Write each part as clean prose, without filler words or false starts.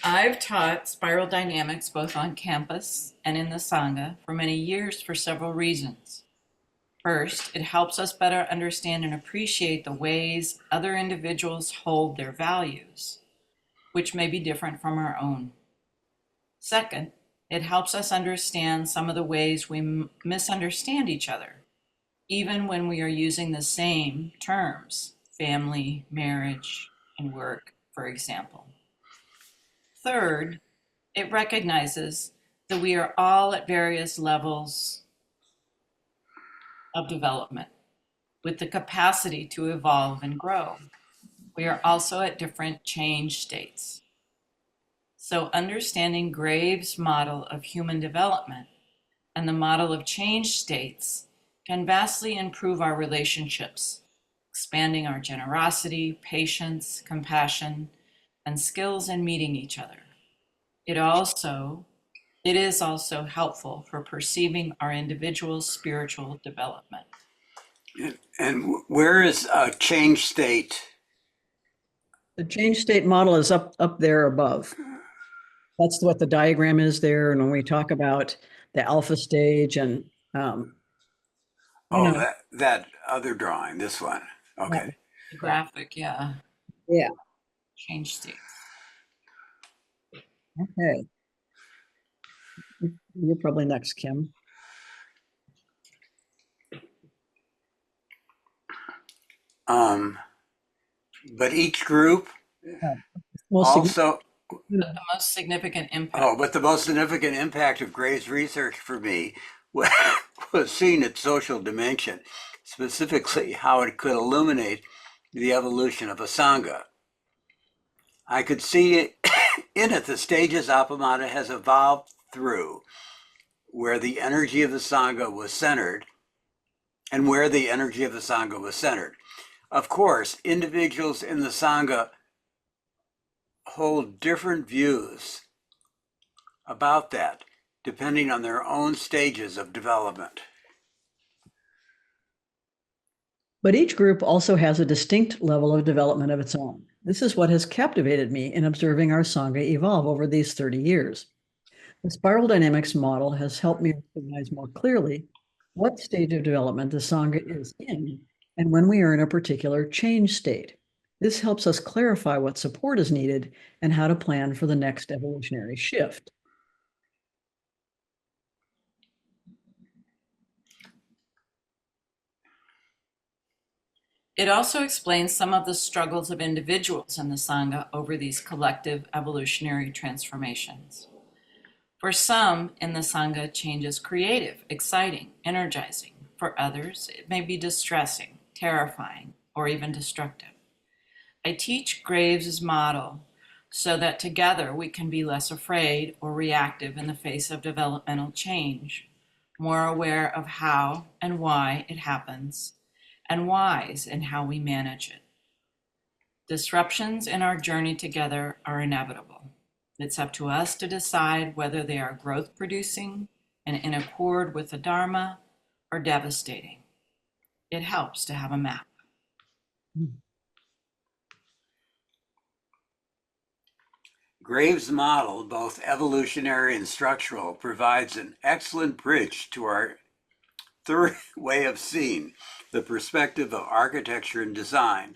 I've taught spiral dynamics both on campus and in the Sangha for many years for several reasons. First, it helps us better understand and appreciate the ways other individuals hold their values, which may be different from our own. Second, it helps us understand some of the ways we misunderstand each other, even when we are using the same terms, family, marriage, and work, for example. Third, it recognizes that we are all at various levels of development with the capacity to evolve and grow. We are also at different change states. So understanding Graves' model of human development and the model of change states can vastly improve our relationships, expanding our generosity, patience, compassion, and skills in meeting each other. It is also helpful for perceiving our individual spiritual development. And where is a change state? The change state model is up there above. That's what the diagram is there. And when we talk about the alpha stage and that other drawing, this one. Okay. The graphic, yeah. Yeah. Change states. Okay. You're probably next, Kim. But each group also the most significant impact. Oh, but the most significant impact of Gray's research for me was seeing its social dimension, specifically how it could illuminate the evolution of a Sangha. I could see in it the stages Appamada has evolved through, where the energy of the Sangha was centered, and where the energy of the Sangha was centered. Of course, individuals in the Sangha hold different views about that, depending on their own stages of development. But each group also has a distinct level of development of its own. This is what has captivated me in observing our Sangha evolve over these 30 years. The spiral dynamics model has helped me recognize more clearly what stage of development the Sangha is in and when we are in a particular change state. This helps us clarify what support is needed and how to plan for the next evolutionary shift. It also explains some of the struggles of individuals in the Sangha over these collective evolutionary transformations. For some in the Sangha, change is creative, exciting, energizing. For others, it may be distressing, terrifying, or even destructive. I teach Graves' model so that together we can be less afraid or reactive in the face of developmental change, more aware of how and why it happens, and wise in how we manage it. Disruptions in our journey together are inevitable. It's up to us to decide whether they are growth-producing and in accord with the Dharma or devastating. It helps to have a map. Graves' model, both evolutionary and structural, provides an excellent bridge to our third way of seeing the perspective of architecture and design.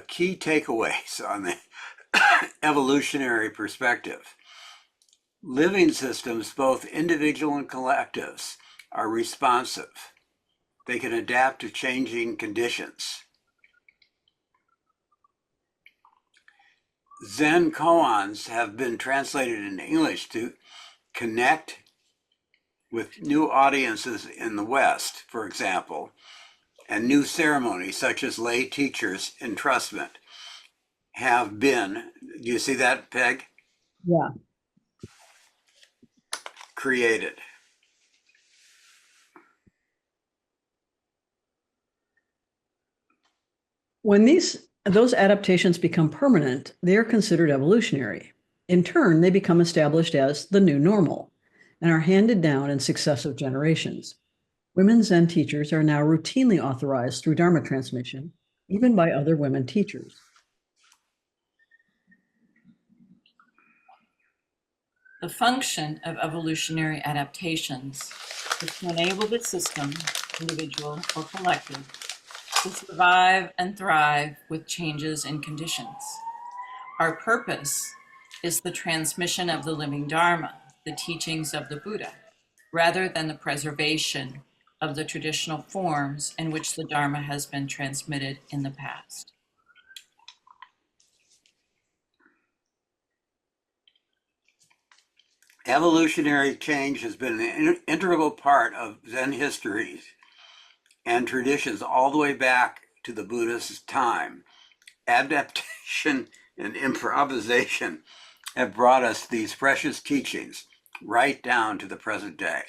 Key takeaways on the evolutionary perspective. Living systems, both individual and collectives, are responsive. They can adapt to changing conditions. Zen koans have been translated into English to connect with new audiences in the West, for example, and new ceremonies such as lay teachers' entrustment have been, do you see that, Peg? Yeah. Created. When those adaptations become permanent, they are considered evolutionary. In turn, they become established as the new normal and are handed down in successive generations. Women Zen teachers are now routinely authorized through Dharma transmission, even by other women teachers. The function of evolutionary adaptations is to enable the system, individual or collective, to survive and thrive with changes in conditions. Our purpose is the transmission of the living Dharma, the teachings of the Buddha, rather than the preservation of the traditional forms in which the Dharma has been transmitted in the past. Evolutionary change has been an integral part of Zen history and traditions all the way back to the Buddha's time. Adaptation and improvisation have brought us these precious teachings right down to the present day.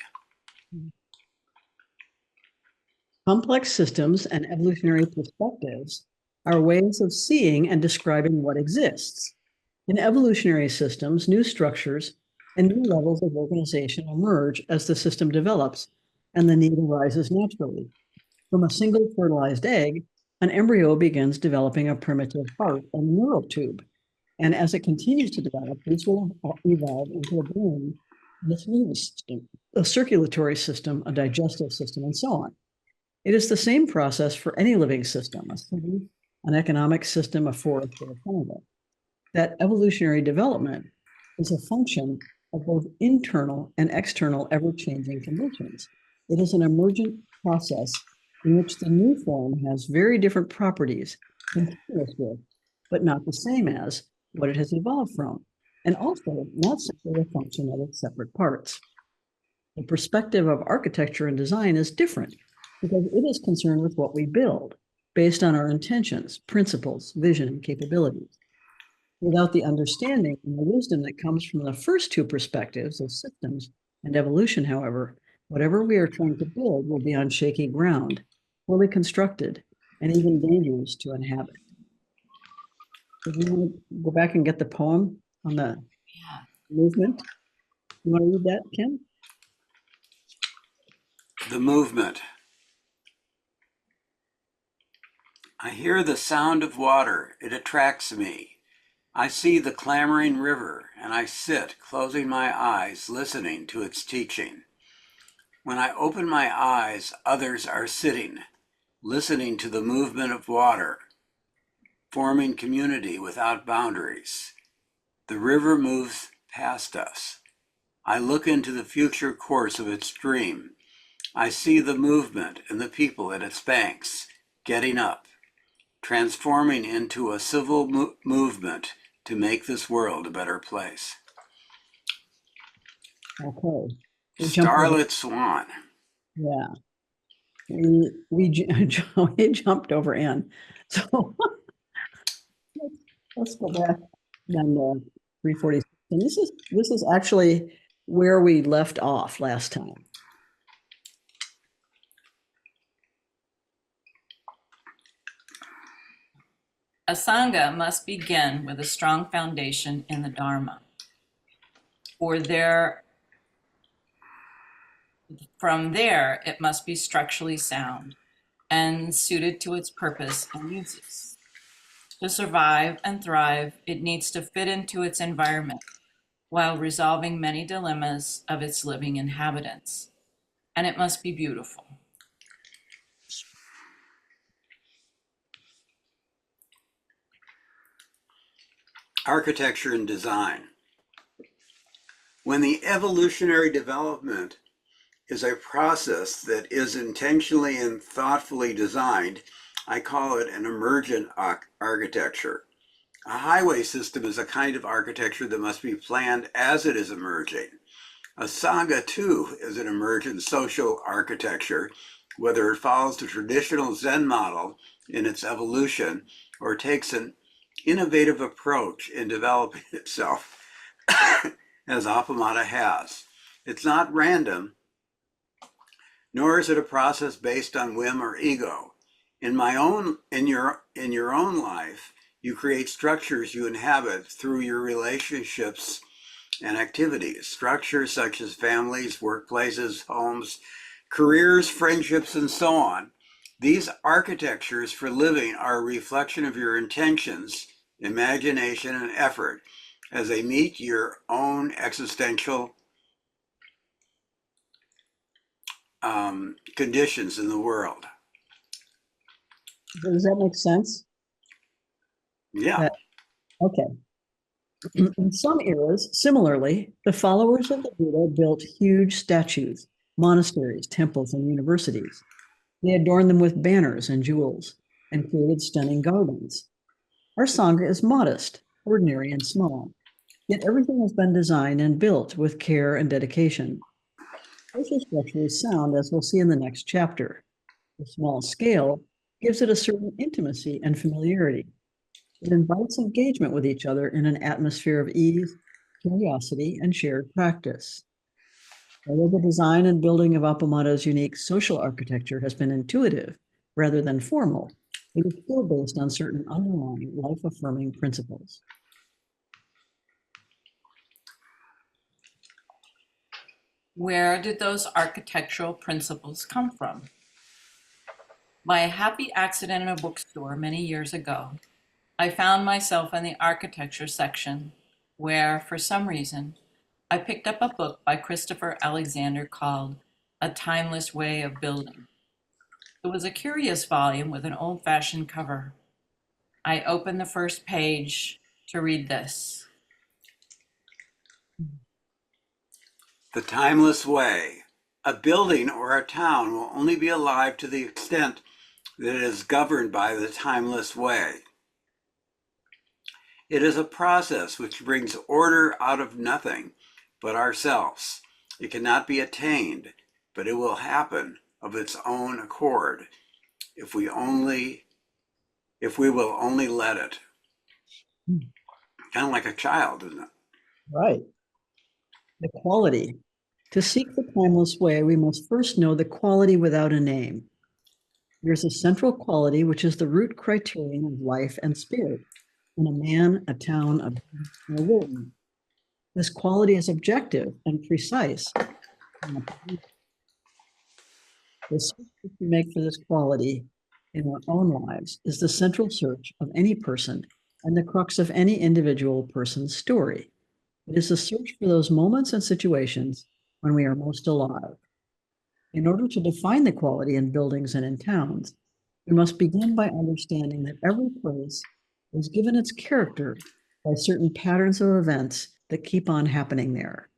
Complex systems and evolutionary perspectives are ways of seeing and describing what exists. In evolutionary systems, new structures and new levels of organization emerge as the system develops and the need arises naturally. From a single fertilized egg, an embryo begins developing a primitive heart and neural tube. And as it continues to develop, these will evolve into a brain, this nervous system, a circulatory system, a digestive system, and so on. It is the same process for any living system, a city, an economic system, a forest, or a fungi. That evolutionary development is a function of both internal and external ever-changing conditions. It is an emergent process in which the new form has very different properties, continuous with, but not the same as, what it has evolved from, and also not simply a function of its separate parts. The perspective of architecture and design is different because it is concerned with what we build based on our intentions, principles, vision, and capabilities. Without the understanding and the wisdom that comes from the first two perspectives of systems and evolution, however, whatever we are trying to build will be on shaky ground, poorly constructed, and even dangerous to inhabit. So you want to go back and get the poem on the movement? You want to read that, Ken? The movement. I hear the sound of water. It attracts me. I see the clamoring river, and I sit, closing my eyes, listening to its teaching. When I open my eyes, others are sitting, listening to the movement of water, forming community without boundaries. The river moves past us. I look into the future course of its stream. I see the movement and the people at its banks, getting up, transforming into a civil movement to make this world a better place. Okay. Starlit Swan. Yeah. We jumped over N. So let's go back then to 346. And this is actually where we left off last time. A Sangha must begin with a strong foundation in the Dharma. From there, it must be structurally sound and suited to its purpose and uses. To survive and thrive, it needs to fit into its environment while resolving many dilemmas of its living inhabitants. And it must be beautiful. Architecture and design. When the evolutionary development is a process that is intentionally and thoughtfully designed, I call it an emergent architecture. A highway system is a kind of architecture that must be planned as it is emerging. A Sangha, too, is an emergent social architecture, whether it follows the traditional Zen model in its evolution or takes an innovative approach in developing itself, as Appamada has. It's not random, nor is it a process based on whim or ego. In your own life, you create structures you inhabit through your relationships and activities. Structures such as families, workplaces, homes, careers, friendships, and so on. These architectures for living are a reflection of your intentions, imagination, and effort, as they meet your own existential conditions in the world. Does that make sense? Yeah. Okay. In some eras, similarly, the followers of the Buddha built huge statues, monasteries, temples, and universities. They adorned them with banners and jewels and created stunning gardens. Our Sangha is modest, ordinary, and small, yet everything has been designed and built with care and dedication. Social structure is sound, as we'll see in the next chapter. The small scale gives it a certain intimacy and familiarity. It invites engagement with each other in an atmosphere of ease, curiosity, and shared practice. Although the design and building of Appamada's unique social architecture has been intuitive rather than formal, it is still based on certain underlying life-affirming principles. Where did those architectural principles come from? By a happy accident in a bookstore many years ago, I found myself in the architecture section where, for some reason, I picked up a book by Christopher Alexander called A Timeless Way of Building. It was a curious volume with an old-fashioned cover. I opened the first page to read this. The timeless way. A building or a town will only be alive to the extent that it is governed by the timeless way. It is a process which brings order out of nothing but ourselves. It cannot be attained, but it will happen of its own accord if we will only let it. Kind of like a child, isn't it? Right. The quality. To seek the timeless way, we must first know the quality without a name. There's a central quality which is the root criterion of life and spirit in a man, a town, a woman. This quality is objective and precise. The search that we make for this quality in our own lives is the central search of any person and the crux of any individual person's story. It is a search for those moments and situations when we are most alive. In order to define the quality in buildings and in towns, we must begin by understanding that every place is given its character by certain patterns of events that keep on happening there.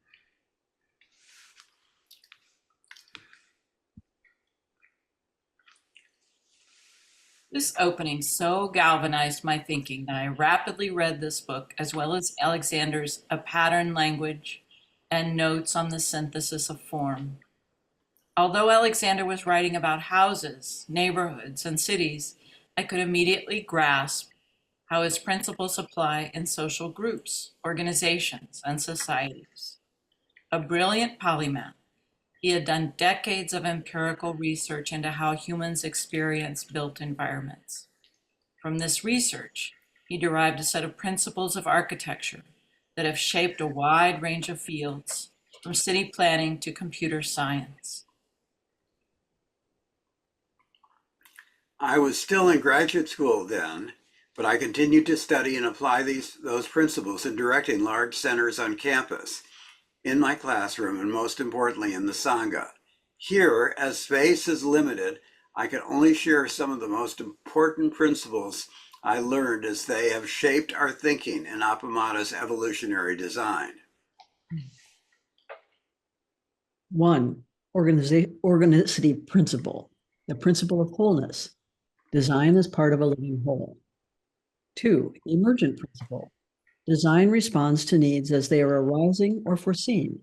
This opening so galvanized my thinking that I rapidly read this book, as well as Alexander's A Pattern Language and notes on the synthesis of form. Although Alexander was writing about houses, neighborhoods, and cities, I could immediately grasp how his principles apply in social groups, organizations, and societies. A brilliant polymath, he had done decades of empirical research into how humans experience built environments. From this research, he derived a set of principles of architecture that have shaped a wide range of fields, from city planning to computer science. I was still in graduate school then, but I continued to study and apply those principles in directing large centers on campus, in my classroom, and most importantly in the Sangha. Here, as space is limited, I can only share some of the most important principles I learned as they have shaped our thinking in Appamada's evolutionary design. 1, organicity principle, the principle of wholeness. Design is part of a living whole. 2, emergent principle. Design responds to needs as they are arising or foreseen.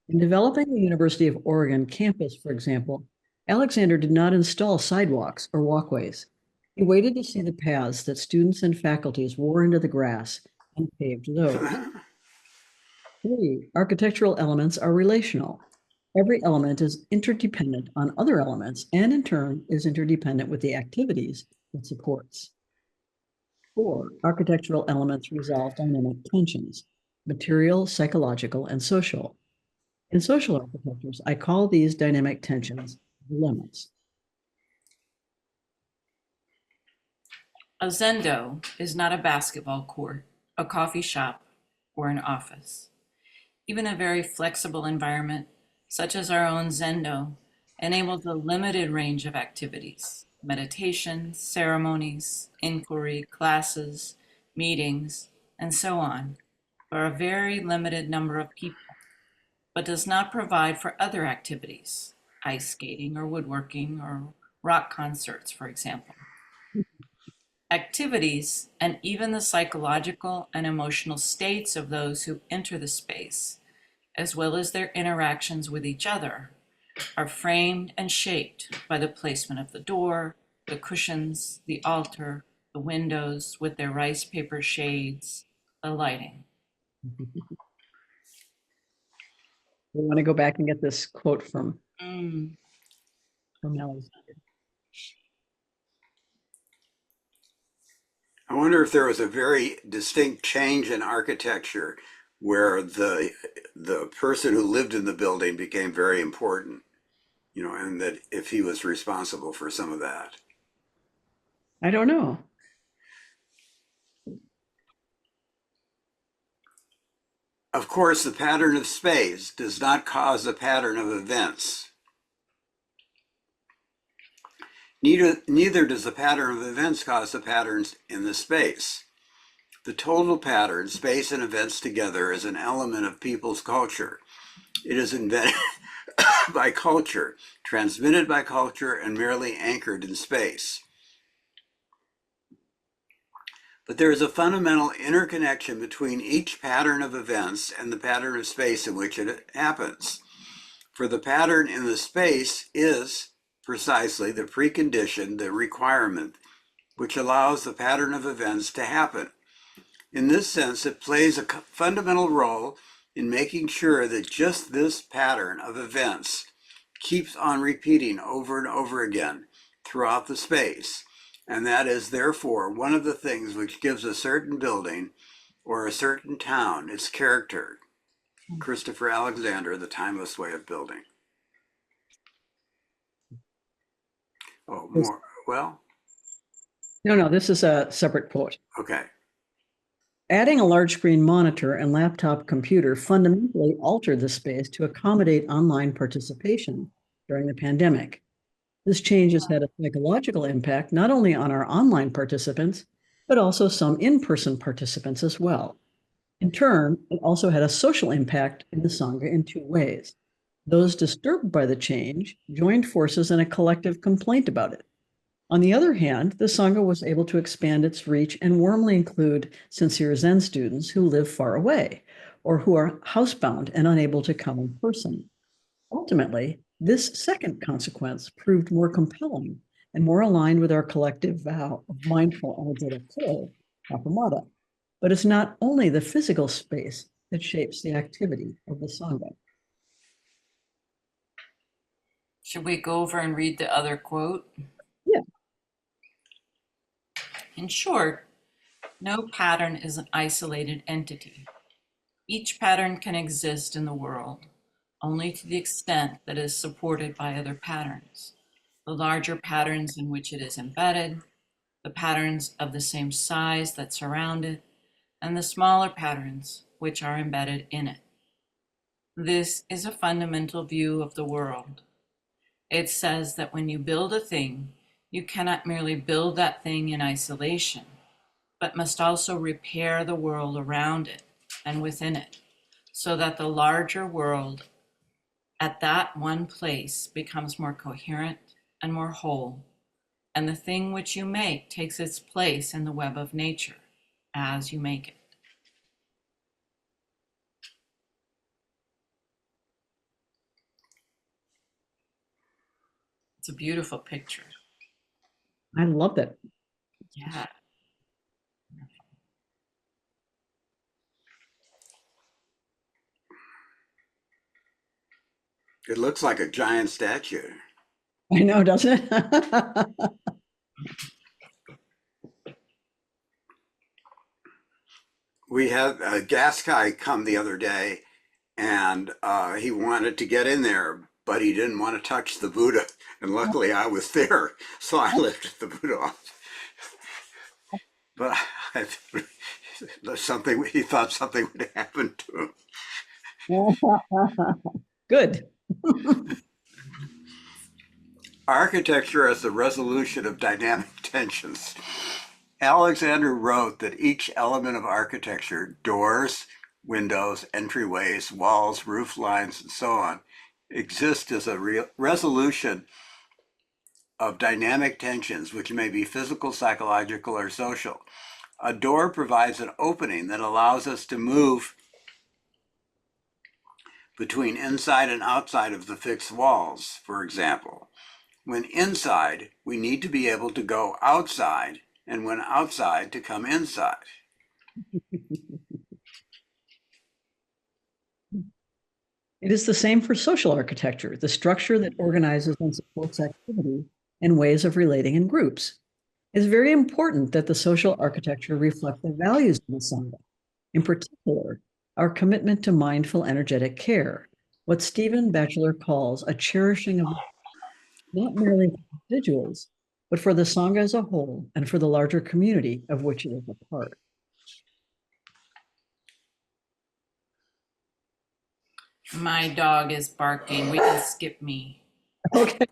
In developing the University of Oregon campus, for example, Alexander did not install sidewalks or walkways. He waited to see the paths that students and faculties wore into the grass and paved those. 3, architectural elements are relational. Every element is interdependent on other elements and in turn is interdependent with the activities it supports. 4, architectural elements resolve dynamic tensions, material, psychological, and social. In social architectures, I call these dynamic tensions dilemmas. A zendo is not a basketball court, a coffee shop, or an office. Even a very flexible environment, such as our own Zendo, enables a limited range of activities: meditation, ceremonies, inquiry, classes, meetings, and so on, for a very limited number of people, but does not provide for other activities, ice skating or woodworking or rock concerts, for example. Activities, and even the psychological and emotional states of those who enter the space, as well as their interactions with each other, are framed and shaped by the placement of the door, the cushions, the altar, the windows with their rice paper shades, the lighting. We want to go back and get this quote from Mm. Alexander. I wonder if there was a very distinct change in architecture where the person who lived in the building became very important, and that if he was responsible for some of that. I don't know. Of course, the pattern of space does not cause the pattern of events. Neither does the pattern of events cause the patterns in the space. The total pattern, space and events together, is an element of people's culture. It is invented by culture, transmitted by culture, and merely anchored in space. But there is a fundamental interconnection between each pattern of events and the pattern of space in which it happens. For the pattern in the space is precisely the precondition, the requirement, which allows the pattern of events to happen. In this sense, it plays a fundamental role in making sure that just this pattern of events keeps on repeating over and over again throughout the space. And that is therefore one of the things which gives a certain building or a certain town its character. Christopher Alexander, The Timeless Way of Building. Oh, more, well, No, this is a separate quote. okay. Adding a large screen monitor and laptop computer fundamentally altered the space to accommodate online participation during the pandemic. This change has had a psychological impact not only on our online participants, but also some in-person participants as well. In turn, it also had a social impact in the Sangha in two ways. Those disturbed by the change joined forces in a collective complaint about it. On the other hand, the Sangha was able to expand its reach and warmly include sincere Zen students who live far away or who are housebound and unable to come in person. Ultimately, this second consequence proved more compelling and more aligned with our collective vow of mindful energetic flow, Appamada. But it's not only the physical space that shapes the activity of the Sangha. Should we go over and read the other quote? Yeah. In short, no pattern is an isolated entity. Each pattern can exist in the world only to the extent that it is supported by other patterns. The larger patterns in which it is embedded, the patterns of the same size that surround it, and the smaller patterns which are embedded in it. This is a fundamental view of the world. It says that when you build a thing, you cannot merely build that thing in isolation, but must also repair the world around it and within it, so that the larger world at that one place becomes more coherent and more whole, and the thing which you make takes its place in the web of nature as you make it. It's a beautiful picture. I love that. Yeah. It looks like a giant statue. I know, doesn't it? We had a gas guy come the other day and he wanted to get in there, but he didn't want to touch the Buddha. And luckily I was there, so I lifted the Buddha off. But He thought something would happen to him. Good. Architecture as the resolution of dynamic tensions. Alexander wrote that each element of architecture, doors, windows, entryways, walls, roof lines, and so on, exists as a resolution of dynamic tensions, which may be physical, psychological, or social. A door provides an opening that allows us to move between inside and outside of the fixed walls, for example. When inside, we need to be able to go outside, and when outside, to come inside. It is the same for social architecture, the structure that organizes and supports activity and ways of relating in groups. It's very important that the social architecture reflect the values of the Sangha. In particular, our commitment to mindful, energetic care, what Stephen Batchelor calls a cherishing of not merely for individuals, but for the Sangha as a whole and for the larger community of which it is a part. My dog is barking. We can skip me. Okay.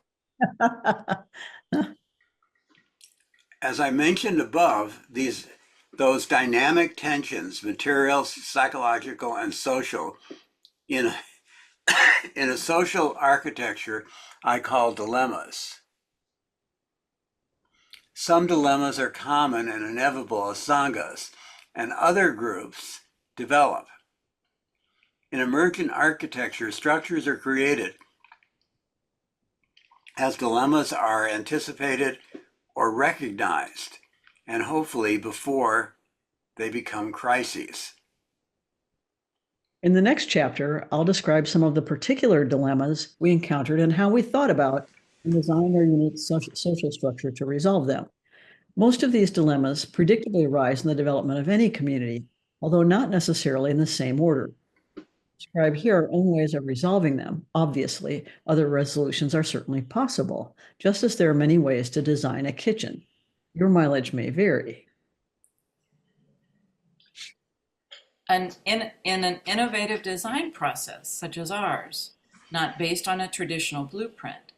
As I mentioned above, those dynamic tensions, material, psychological, and social, in a social architecture, I call dilemmas. Some dilemmas are common and inevitable as sanghas, and other groups develop. In emergent architecture, structures are created as dilemmas are anticipated or recognized, and hopefully before they become crises. In the next chapter, I'll describe some of the particular dilemmas we encountered and how we thought about and designed our unique social structure to resolve them. Most of these dilemmas predictably arise in the development of any community, although not necessarily in the same order. Describe here our own ways of resolving them. Obviously, other resolutions are certainly possible, just as there are many ways to design a kitchen. Your mileage may vary. And in an innovative design process, such as ours, not based on a traditional blueprint,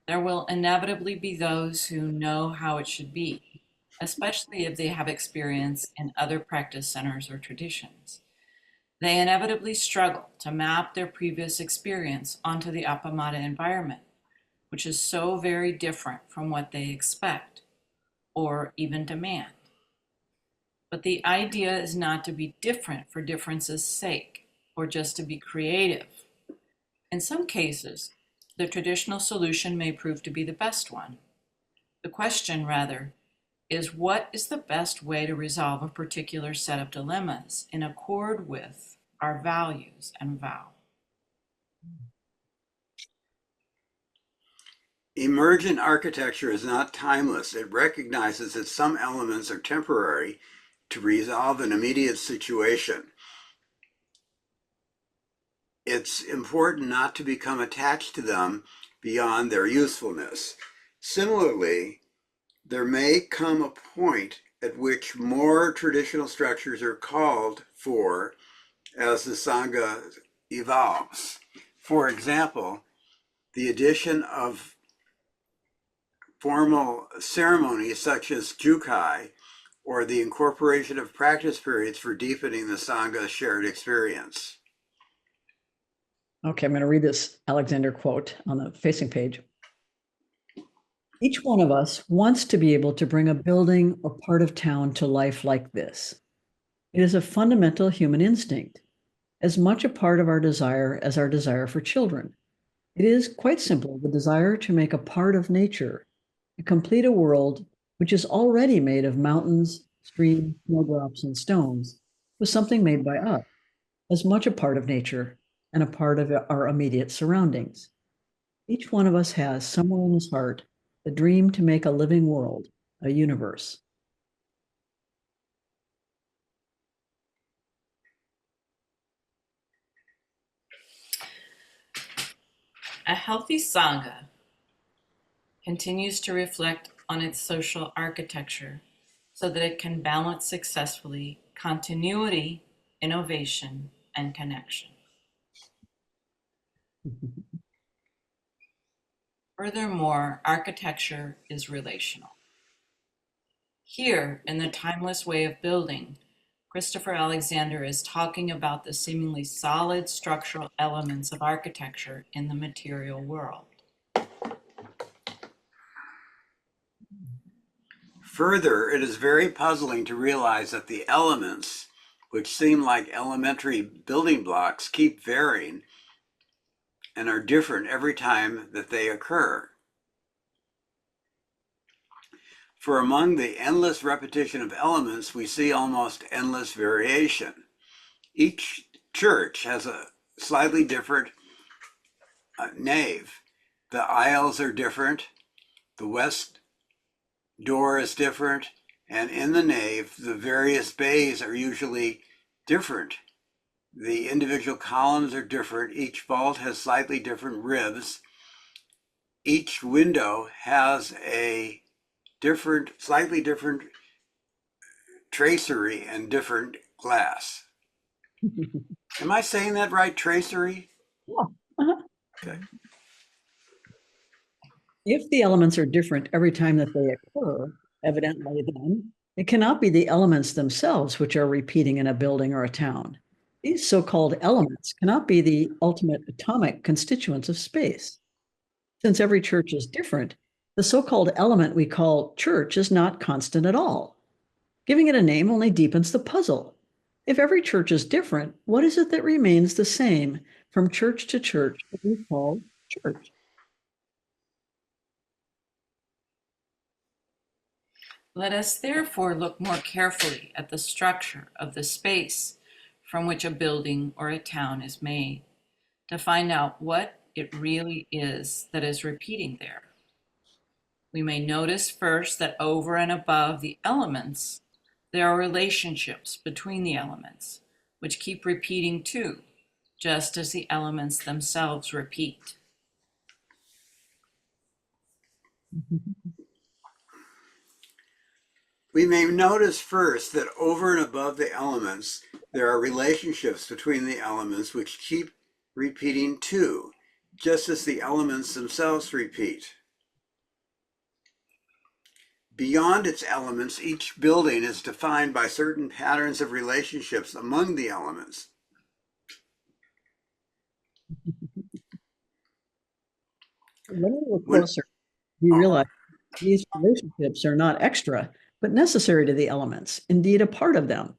there will inevitably be those who know how it should be, especially if they have experience in other practice centers or traditions. They inevitably struggle to map their previous experience onto the Appamada environment, which is so very different from what they expect or even demand. But the idea is not to be different for difference's sake or just to be creative. In some cases, the traditional solution may prove to be the best one. The question, rather, is what is the best way to resolve a particular set of dilemmas in accord with our values and vow? Emergent architecture is not timeless. It recognizes that some elements are temporary to resolve an immediate situation. It's important not to become attached to them beyond their usefulness. Similarly, there may come a point at which more traditional structures are called for as the Sangha evolves. For example, the addition of formal ceremonies such as jukai, or the incorporation of practice periods for deepening the Sangha's shared experience. Okay, I'm going to read this Alexander quote on the facing page. Each one of us wants to be able to bring a building or part of town to life like this. It is a fundamental human instinct, as much a part of our desire as our desire for children. It is quite simply the desire to make a part of nature, to complete a world which is already made of mountains, streams, snowdrops, and stones, with something made by us, as much a part of nature and a part of our immediate surroundings. Each one of us has somewhere in his heart the dream to make a living world, a universe. A healthy Sangha continues to reflect on its social architecture so that it can balance successfully continuity, innovation, and connection. Furthermore, architecture is relational. Here, in The Timeless Way of Building, Christopher Alexander is talking about the seemingly solid structural elements of architecture in the material world. Further, it is very puzzling to realize that the elements, which seem like elementary building blocks, keep varying and are different every time that they occur. For among the endless repetition of elements, we see almost endless variation. Each church has a slightly different nave. The aisles are different. The west door is different. And in the nave, the various bays are usually different. The individual columns are different. Each vault has slightly different ribs. Each window has a slightly different tracery and different glass. Am I saying that right, tracery? Yeah. Uh-huh. Okay. If the elements are different every time that they occur, evidently then, it cannot be the elements themselves which are repeating in a building or a town. These so-called elements cannot be the ultimate atomic constituents of space. Since every church is different, the so-called element we call church is not constant at all. Giving it a name only deepens the puzzle. If every church is different, what is it that remains the same from church to church that we call church? Let us therefore look more carefully at the structure of the space from which a building or a town is made to find out what it really is that is repeating there. We may notice first that over and above the elements, there are relationships between the elements, which keep repeating too, just as the elements themselves repeat. We may notice first that over and above the elements, there are relationships between the elements which keep repeating too, just as the elements themselves repeat. Beyond its elements, each building is defined by certain patterns of relationships among the elements. When we look closer, we realize these relationships are not extra, but necessary to the elements, indeed a part of them.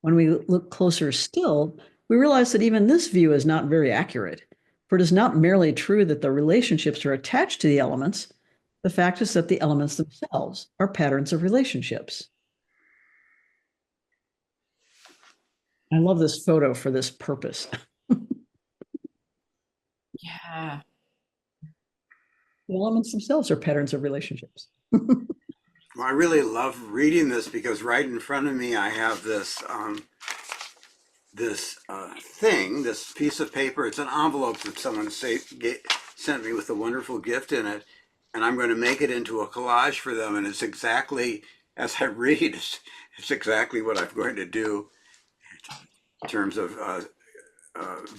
When we look closer still, we realize that even this view is not very accurate, for it is not merely true that the relationships are attached to the elements. The fact is that the elements themselves are patterns of relationships. I love this photo for this purpose. Yeah. The elements themselves are patterns of relationships. Well, I really love reading this because right in front of me I have this this piece of paper. It's an envelope that someone sent me with a wonderful gift in it, and I'm going to make it into a collage for them. And it's exactly as I read, it's exactly what I'm going to do in terms of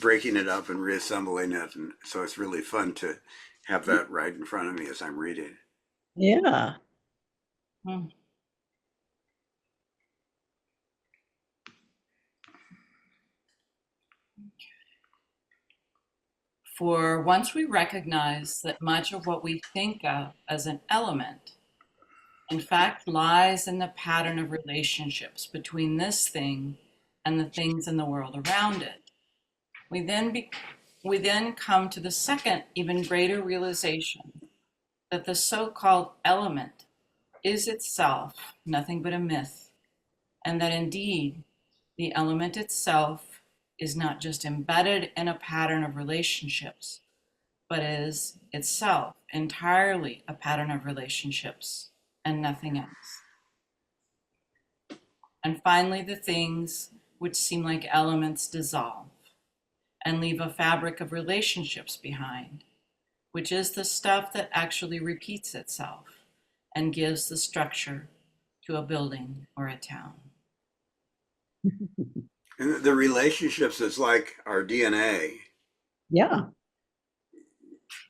breaking it up and reassembling it. And so it's really fun to have that right in front of me as I'm reading. Yeah. Hmm. For once we recognize that much of what we think of as an element, in fact, lies in the pattern of relationships between this thing and the things in the world around it, we then come to the second, even greater realization that the so-called element is itself nothing but a myth, and that indeed the element itself is not just embedded in a pattern of relationships, but is itself entirely a pattern of relationships and nothing else. And finally, the things which seem like elements dissolve and leave a fabric of relationships behind, which is the stuff that actually repeats itself and gives the structure to a building or a town. And the relationships is like our DNA, Yeah.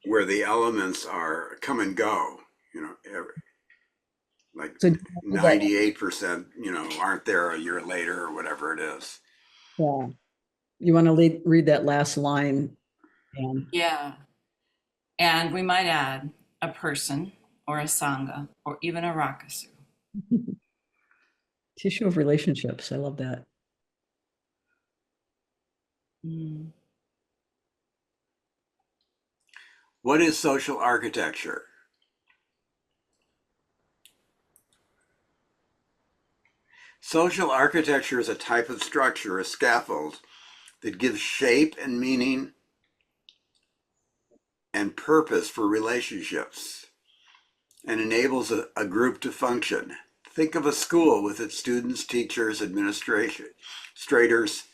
where the elements are come and go. You know, like So 98%, aren't there a year later or whatever it is. yeah. You want to read that last line, Anne? Yeah. And we might add a person or a sangha or even a rakasu. Tissue of relationships. I love that. Mm. What is social architecture? Social architecture is a type of structure, a scaffold, that gives shape and meaning and purpose for relationships and enables a group to function. Think of a school with its students, teachers, administrators,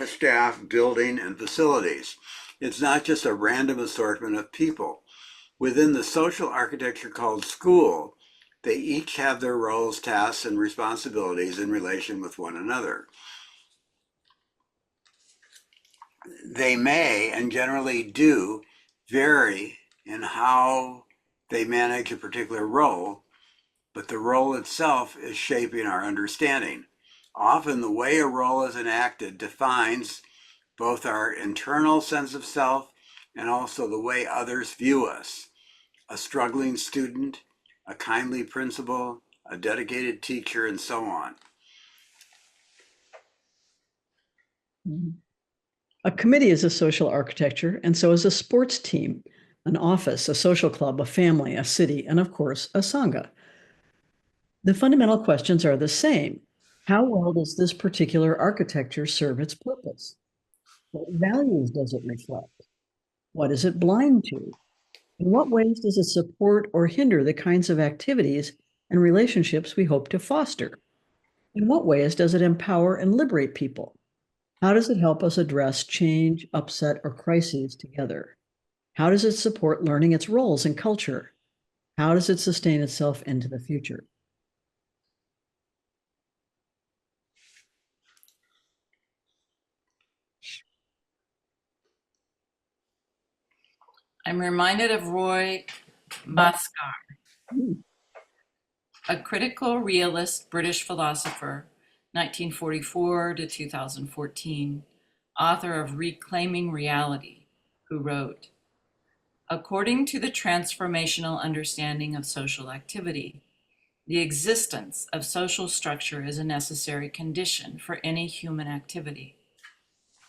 staff, building, and facilities. It's not just a random assortment of people. Within the social architecture called school, they each have their roles, tasks, and responsibilities in relation with one another. They may, and generally do, vary in how they manage a particular role, but the role itself is shaping our understanding. Often, the way a role is enacted defines both our internal sense of self and also the way others view us. A struggling student, a kindly principal, a dedicated teacher, and so on. Mhm. A committee is a social architecture, and so is a sports team, an office, a social club, a family, a city, and of course, a sangha. The fundamental questions are the same. How well does this particular architecture serve its purpose? What values does it reflect? What is it blind to? In what ways does it support or hinder the kinds of activities and relationships we hope to foster? In what ways does it empower and liberate people? How does it help us address change, upset, or crises together? How does it support learning its roles in culture? How does it sustain itself into the future? I'm reminded of Roy Bhaskar, Hmm. a critical realist British philosopher, 1944 to 2014, author of Reclaiming Reality, who wrote, according to the transformational understanding of social activity, the existence of social structure is a necessary condition for any human activity.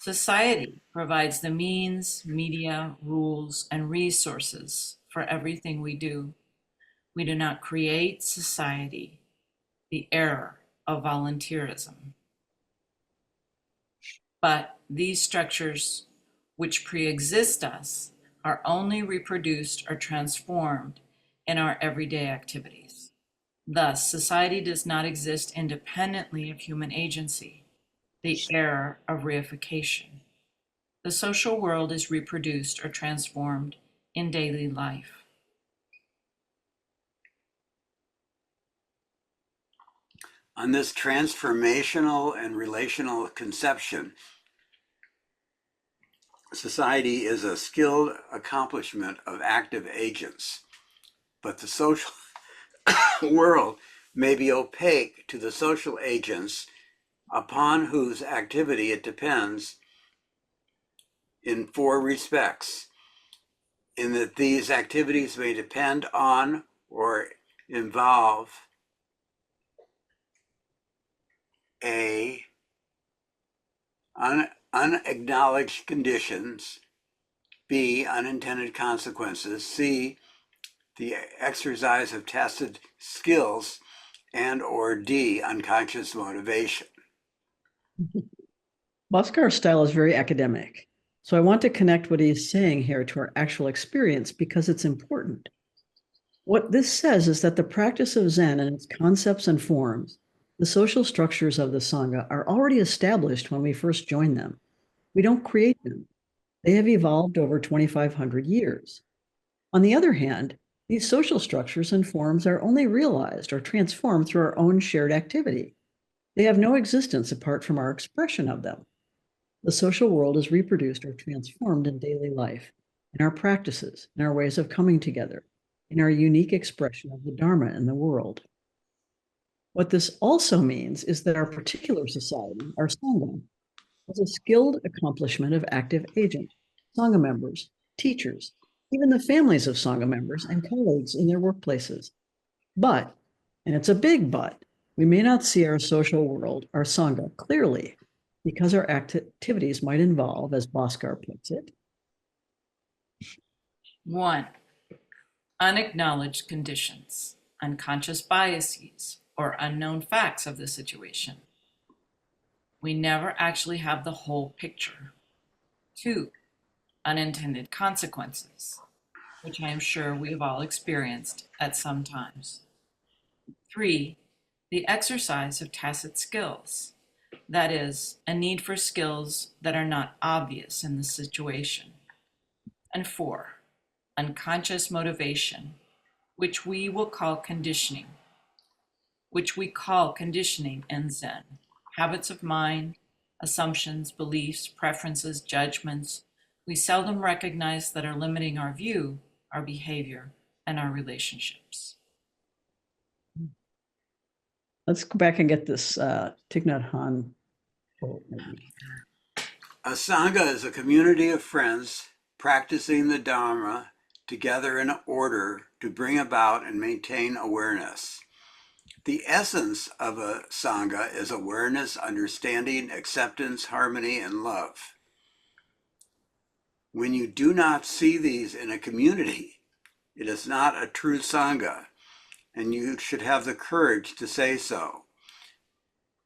Society provides the means, media, rules, and resources for everything we do. We do not create society, the error of volunteerism. But these structures, which pre-exist us, are only reproduced or transformed in our everyday activities. Thus, society does not exist independently of human agency, the error of reification. The social world is reproduced or transformed in daily life. On this transformational and relational conception, society is a skilled accomplishment of active agents, but the social world may be opaque to the social agents upon whose activity it depends in four respects, in that these activities may depend on or involve a unacknowledged conditions, B, unintended consequences, C, the exercise of tested skills, and or D, unconscious motivation. Boscar's style is very academic, so I want to connect what he's saying here to our actual experience because it's important. What this says is that the practice of Zen and its concepts and forms, the social structures of the Sangha, are already established when we first join them. We don't create them. They have evolved over 2,500 years. On the other hand, these social structures and forms are only realized or transformed through our own shared activity. They have no existence apart from our expression of them. The social world is reproduced or transformed in daily life, in our practices, in our ways of coming together, in our unique expression of the Dharma in the world. What this also means is that our particular society, our Sangha, is a skilled accomplishment of active agents, Sangha members, teachers, even the families of Sangha members and colleagues in their workplaces. But, and it's a big but, we may not see our social world, our Sangha, clearly because our activities might involve, as Bhaskar puts it, 1. Unacknowledged conditions, unconscious biases, or unknown facts of the situation. We never actually have the whole picture. 2. Unintended consequences, which I am sure we have all experienced at some times. 3. The exercise of tacit skills, that is, a need for skills that are not obvious in the situation. And 4. Unconscious motivation, which we call conditioning in Zen. Habits of mind, assumptions, beliefs, preferences, judgments we seldom recognize that are limiting our view, our behavior, and our relationships. let's go back and get this Thich Nhat Hanh quote maybe. A Sangha is a community of friends practicing the Dharma together in order to bring about and maintain awareness. The essence of a Sangha is awareness, understanding, acceptance, harmony, and love. When you do not see these in a community, it is not a true Sangha, and you should have the courage to say so.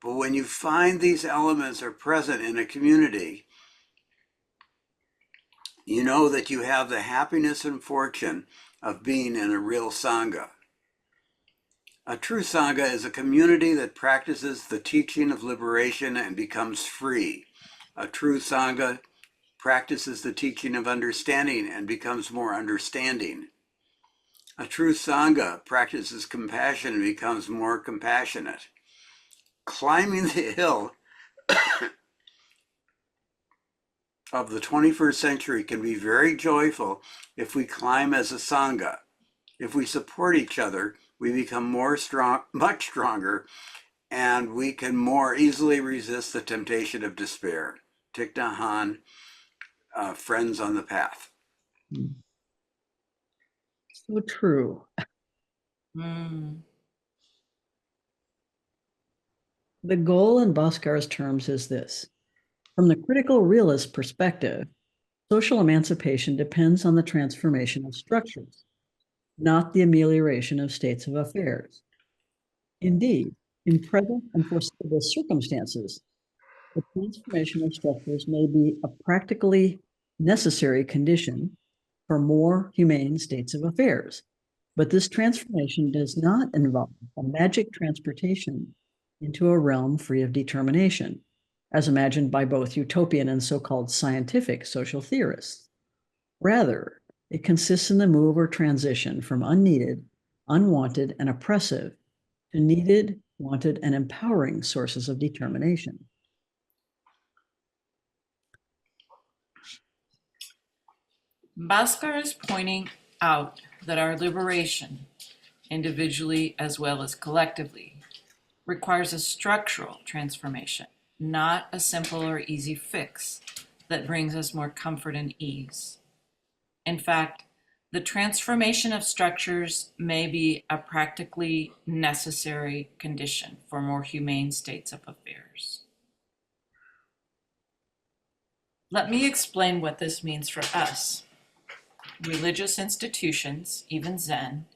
But when you find these elements are present in a community, you know that you have the happiness and fortune of being in a real Sangha. A true Sangha is a community that practices the teaching of liberation and becomes free. A true Sangha practices the teaching of understanding and becomes more understanding. A true Sangha practices compassion and becomes more compassionate. Climbing the hill of the 21st century can be very joyful if we climb as a Sangha. If we support each other, we become much stronger, and we can more easily resist the temptation of despair. Thich Nhat Hanh, Friends on the Path. So true. The goal in Bhaskar's terms is this. From the critical realist perspective, social emancipation depends on the transformation of structures, not the amelioration of states of affairs. Indeed, in present and foreseeable circumstances, the transformation of structures may be a practically necessary condition for more humane states of affairs. But this transformation does not involve a magic transportation into a realm free of determination, as imagined by both utopian and so-called scientific social theorists. Rather, it consists in the move or transition from unneeded, unwanted, and oppressive to needed, wanted, and empowering sources of determination. Bhaskar is pointing out that our liberation, individually as well as collectively, requires a structural transformation, not a simple or easy fix that brings us more comfort and ease. In fact, the transformation of structures may be a practically necessary condition for more humane states of affairs. Let me explain what this means for us. Religious institutions, even Zen,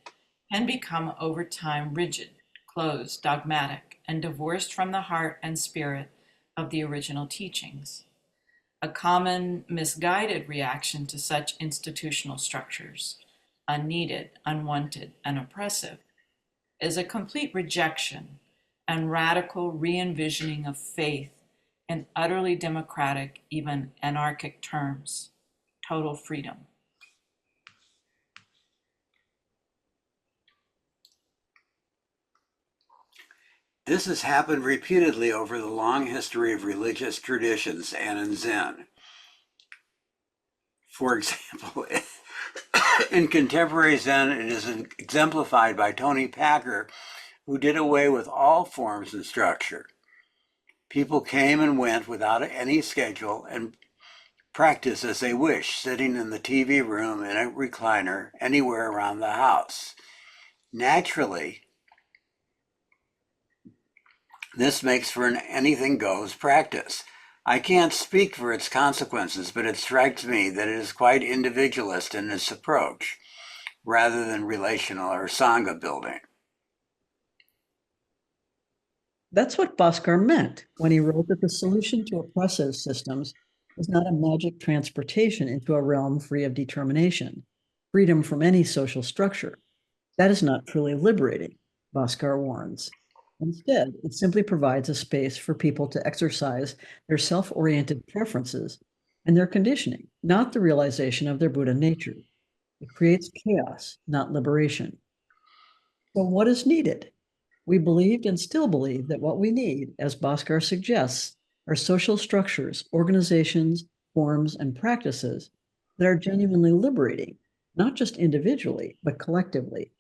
can become over time rigid, closed, dogmatic, and divorced from the heart and spirit of the original teachings. A common misguided reaction to such institutional structures, unneeded, unwanted, and oppressive, is a complete rejection and radical re-envisioning of faith in utterly democratic, even anarchic terms, total freedom. This has happened repeatedly over the long history of religious traditions and in Zen. For example, in contemporary Zen, it is exemplified by Tony Packer, who did away with all forms and structure. People came and went without any schedule and practiced as they wished, sitting in the TV room, in a recliner, anywhere around the house. Naturally, this makes for an anything goes practice. I can't speak for its consequences, but it strikes me that it is quite individualist in its approach, rather than relational or Sangha building. That's what Bhaskar meant when he wrote that the solution to oppressive systems is not a magic transportation into a realm free of determination, freedom from any social structure. That is not truly liberating, Bhaskar warns. Instead, it simply provides a space for people to exercise their self-oriented preferences and their conditioning, not the realization of their Buddha nature. It creates chaos, not liberation. So what is needed? We believed and still believe that what we need, as Bhaskar suggests, are social structures, organizations, forms, and practices that are genuinely liberating, not just individually, but collectively.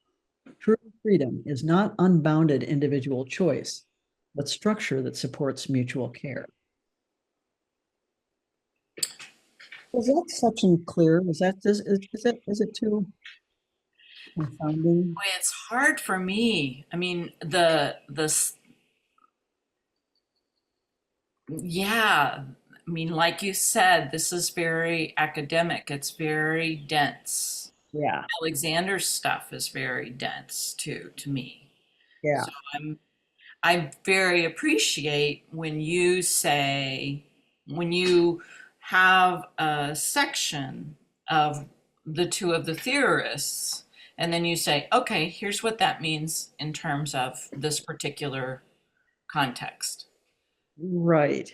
True freedom is not unbounded individual choice, but structure that supports mutual care. Was that section clear? Is it too confounding? Boy, it's hard for me. I mean, yeah, I mean, like you said, this is very academic. It's very dense. Yeah, Alexander's stuff is very dense too, to me. yeah, So I very appreciate when you say, when you have a section of the two of the theorists, and then you say, okay, here's what that means in terms of this particular context. right.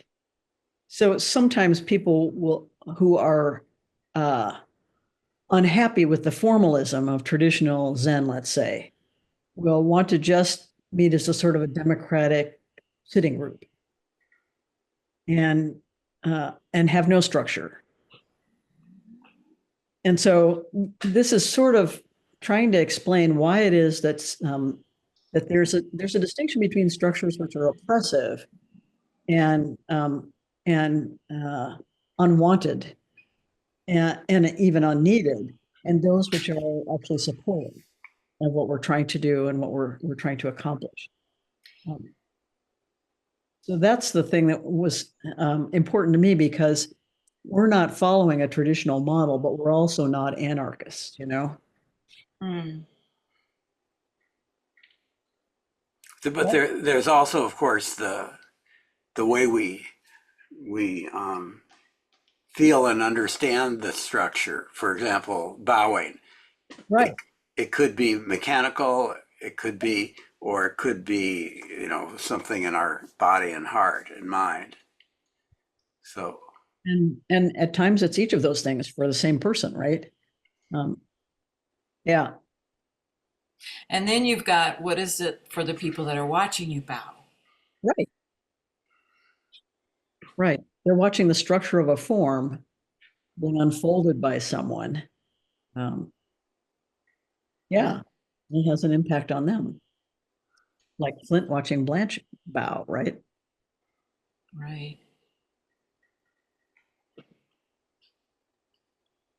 So sometimes people will who are uh, unhappy with the formalism of traditional Zen, let's say, will want to just meet as a sort of a democratic sitting group and have no structure. And so this is sort of trying to explain why it is that there's a distinction between structures which are oppressive and unwanted and even unneeded, and those which are actually supportive of what we're trying to do and what we're trying to accomplish. Um, so that's the thing that was important to me, because we're not following a traditional model, but we're also not anarchists, you know? Hmm. But there's also, of course, the way we feel and understand the structure. For example, bowing. Right. It it could be mechanical. It could be, or it could be, something in our body and heart and mind. So And at times it's each of those things for the same person, right? Um, yeah, And then you've got, what is it for the people that are watching you bow? right, right. They're watching the structure of a form being unfolded by someone. Um, yeah, it has an impact on them, like Flint watching Blanche bow, right? Right.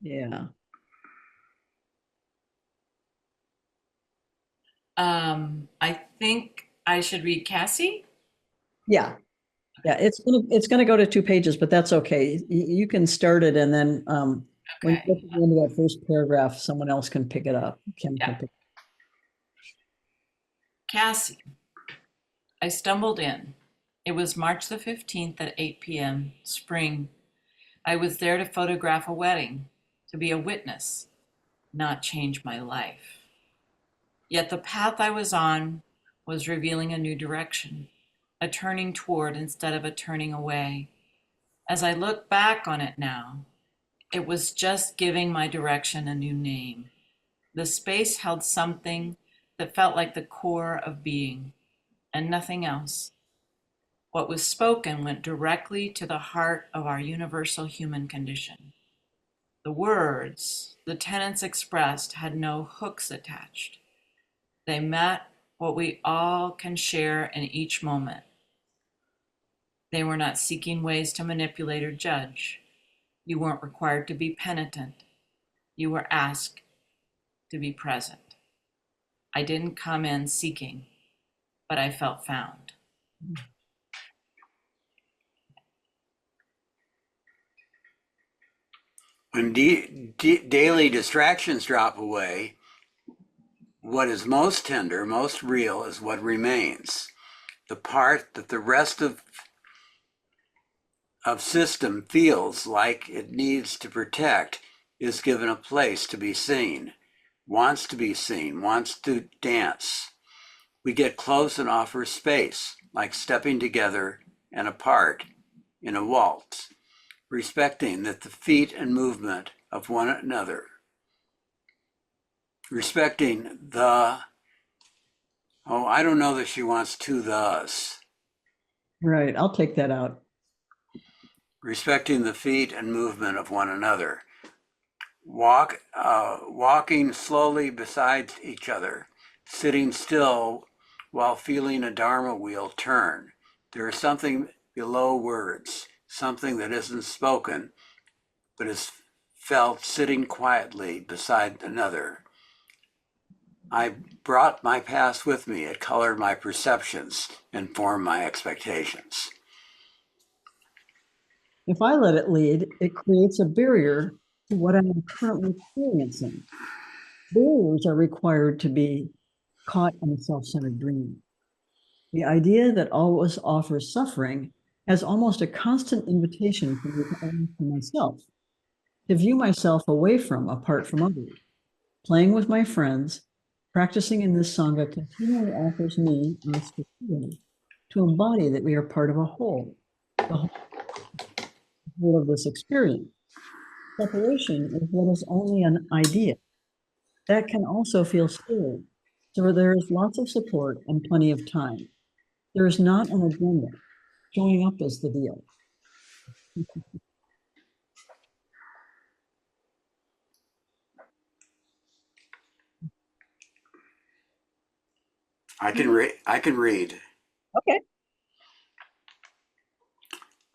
Yeah, I think I should read Cassie. yeah, yeah. It's gonna go to 2 pages, but that's okay. You can start it, and then when Okay. you get to the end of that first paragraph, someone else can pick it up. Kim Yeah. can pick. Cassie. I stumbled in. It was March the 15th at 8 p.m., spring. I was there to photograph a wedding, to be a witness, not change my life. Yet the path I was on was revealing a new direction, a turning toward instead of a turning away. As I look back on it now, it was just giving my direction a new name. The space held something that felt like the core of being. and nothing else. What was spoken went directly to the heart of our universal human condition. The words the tenants expressed had no hooks attached. They met what we all can share in each moment. They were not seeking ways to manipulate or judge. You weren't required to be penitent. You were asked to be present. I didn't come in seeking, but I felt found. When daily distractions drop away, what is most tender, most real is what remains. The part that the rest of system feels like it needs to protect is given a place to be seen, wants to be seen, wants to dance. We get close and offer space, like stepping together and apart in a waltz, respecting that the feet and movement of one another, respecting I don't know that she wants two thes, Right. I'll take that out. respecting the feet and movement of one another, walking slowly beside each other, sitting still while feeling a Dharma wheel turn. There is something below words, something that isn't spoken, but is felt sitting quietly beside another. I brought my past with me. It colored my perceptions and formed my expectations. If I let it lead, it creates a barrier to what I am currently experiencing. Barriers are required to be caught in a self-centered dream. The idea that always offers suffering has almost a constant invitation for me to own for myself, to view myself away from, apart from others. Playing with my friends, practicing in this Sangha continually offers me, us, the freedom to embody that we are part of a whole, the whole of this experience. Separation is what is only an idea. That can also feel scary. So there is lots of support and plenty of time. There is not an agenda. Showing up is the deal. I can read. Okay.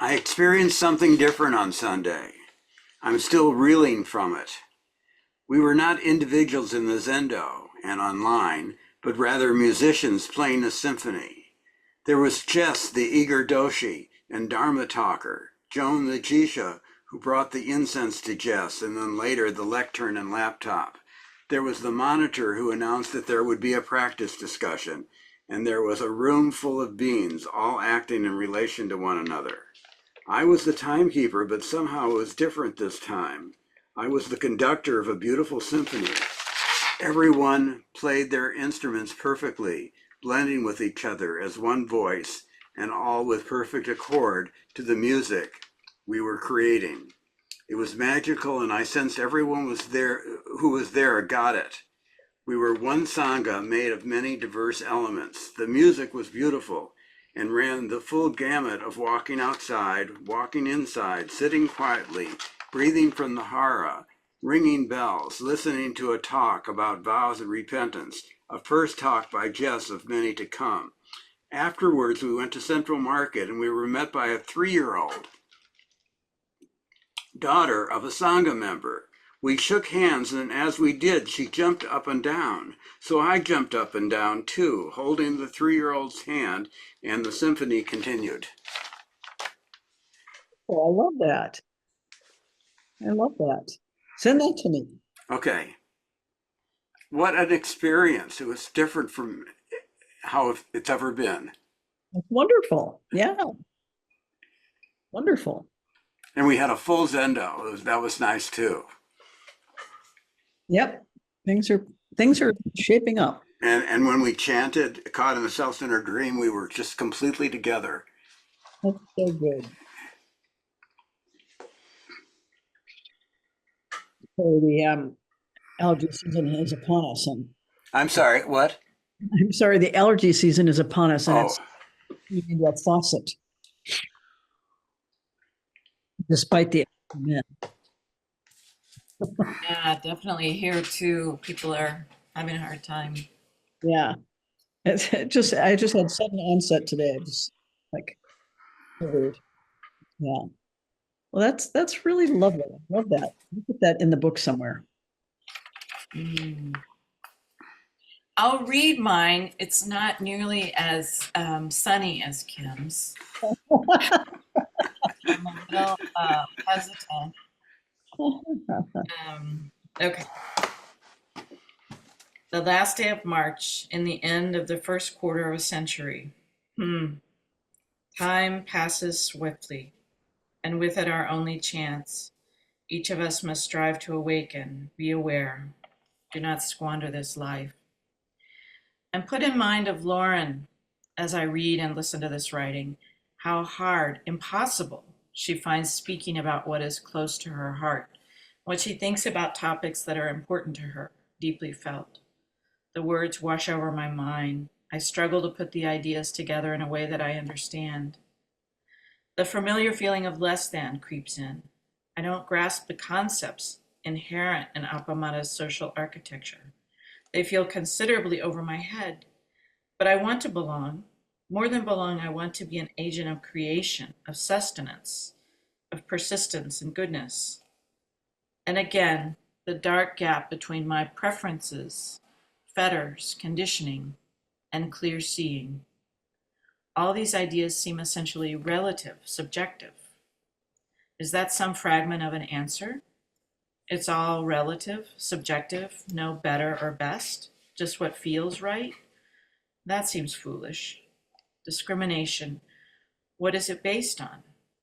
I experienced something different on Sunday. I'm still reeling from it. We were not individuals in the Zendo and online, but rather musicians playing a symphony. There was Jess, the eager doshi and Dharma talker, Joan the Jisha, who brought the incense to Jess, and then later the lectern and laptop. There was the monitor who announced that there would be a practice discussion, and there was a room full of beings, all acting in relation to one another. I was the timekeeper, but somehow it was different this time. I was the conductor of a beautiful symphony. Everyone played their instruments perfectly, blending with each other as one voice, and all with perfect accord to the music we were creating. It was magical, and I sensed everyone who was there got it. We were one Sangha made of many diverse elements. The music was beautiful and ran the full gamut of walking outside, walking inside, sitting quietly, breathing from the hara, ringing bells, listening to a talk about vows and repentance, a first talk by Jess of many to come. Afterwards, we went to Central Market and we were met by a 3-year-old daughter of a Sangha member. We shook hands, and as we did, she jumped up and down. So I jumped up and down too, holding the 3-year-old's hand, and the symphony continued. Oh, I love that. I love that. Send that to me. Okay. What an experience. It was different from how it's ever been. That's wonderful. Yeah. Wonderful. And we had a full Zendo. That was nice too. Yep. Things are shaping up. And when we chanted, caught in a self-centered dream, we were just completely together. That's so good. So the algae season is upon us, and I'm sorry, what? I'm sorry, the allergy season is upon us, and Oh, it's even a faucet, despite the men. Yeah, definitely here too. People are having a hard time. Yeah, I just had sudden onset today. Just like so weird. Yeah. Well, that's really lovely. I love that. Put that in the book somewhere. Mm. I'll read mine. It's not nearly as sunny as Kim's. I'm a little hesitant. Um, okay. The last day of March in the end of the first quarter of a century. Time passes swiftly, and with it our only chance. Each of us must strive to awaken, be aware. Do not squander this life. And put in mind of Lauren as I read and listen to this writing, how hard, impossible she finds speaking about what is close to her heart, what she thinks about topics that are important to her, deeply felt. The words wash over my mind. I struggle to put the ideas together in a way that I understand. The familiar feeling of less than creeps in. I don't grasp the concepts inherent in Appamada's social architecture. They feel considerably over my head, but I want to belong. More than belong, I want to be an agent of creation, of sustenance, of persistence and goodness. And again, the dark gap between my preferences, fetters, conditioning, and clear seeing. All these ideas seem essentially relative, subjective. Is that some fragment of an answer? It's all relative, subjective, no better or best, just what feels right? That seems foolish. Discrimination, what is it based on?